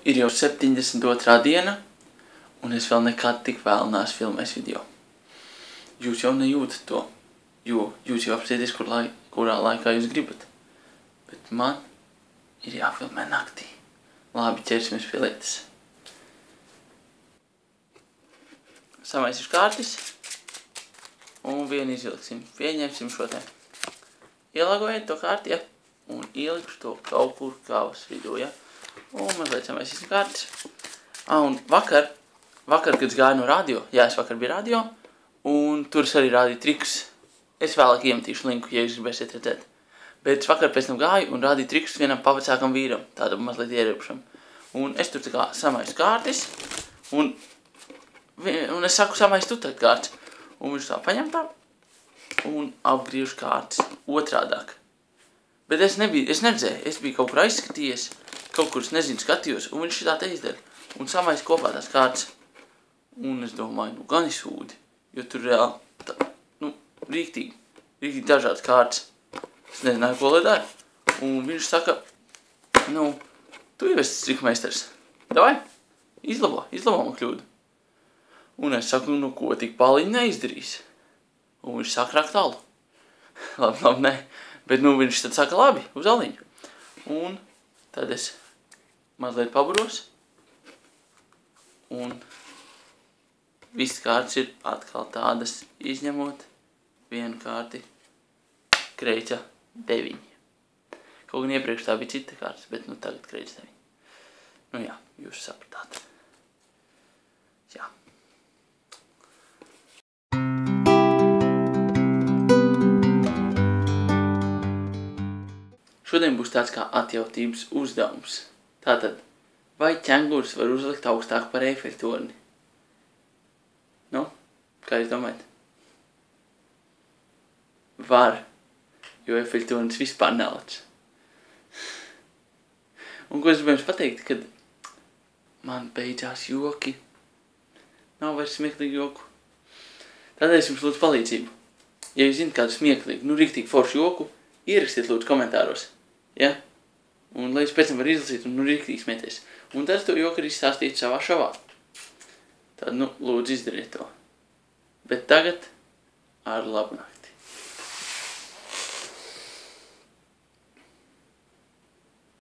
Ir jau 72. diena, un es vēl nekad tik vēl neesmu filmējis video. Jūs jau nejūtat to, jo jūs jau apsieties, kurā laikā jūs gribat. Bet man ir jāfilmē naktī. Labi, ķersimies pie lietas. Samaisīšu kārtis, un vienu izvilksim. Pieņemsim šo te. Ielagojiet to kārti, ja? Un ielikšu to kaut kur kavas vidū, ja? Un mazliet samaisīsim kārtis. Un vakar, kad es gāju no radio, es vakar biju radio, un tur es arī rādīju trikus. Es vēlāk iemetīšu linku, ja jūs gribēsiet redzēt. Bet es vakar pēc tam gāju un rādīju trikus vienam pavacākam vīram, tādam mazliet ieriepušam. Un es tur tā kā samaisu kārtis, un es saku, samaisu tu tagad kārtis. Un viņš tā paņem tā, un apgriežu kārtis otrādāk. Bet es neredzēju, es biju kaut kur aizskatījies, kaut kur, es nezinu, skatījos, un viņš šitā te izdara. Un samaisu kopā tās kārtas. Un es domāju, gan izsūdi, jo tur reāli, rīktīgi dažādas kārtas. Es nezināju, ko lai dara. Un viņš saka, tu jau esi trikmeistars. Davai, izlabo man kļūdu. Un es saku, ko tik paliņi neizdarīs. Un viņš saka rakt alu. Labi, nē. Bet viņš tad saka labi, uz aliņu. Un tad es mazliet paburos. Un viss kārtas ir atkal tādas, izņemot vienu kārti kreiķa 9. Kaut gan iepriekš tā bija cita kārtas, bet tagad kreiķa 9. Jā, jūs sapratāt. Jā. Šodien būs tāds kā atjautības uzdevums. Tātad, vai ķengurs var uzlikt augstāk par Eifeļtorni? Kā jūs domājat? Var, jo Eifeļtornis vispār nelec. Un ko es gribēju pateikt, kad man beidzās joki. Nav vairs smieklīgi joku. Tādēļ es jums lūdzu palīdzību. Ja jūs zināt kādu smieklīgu, riktīgi foršu joku, ierakstiet lūdzu komentāros. Ja? Un lai jūs pēc tam var izlasīt un riktīgi smieties. Un tad to joku arī stāstīt savā šovā. Tad, lūdzu izdariet to. Bet tagad ar labu nakti.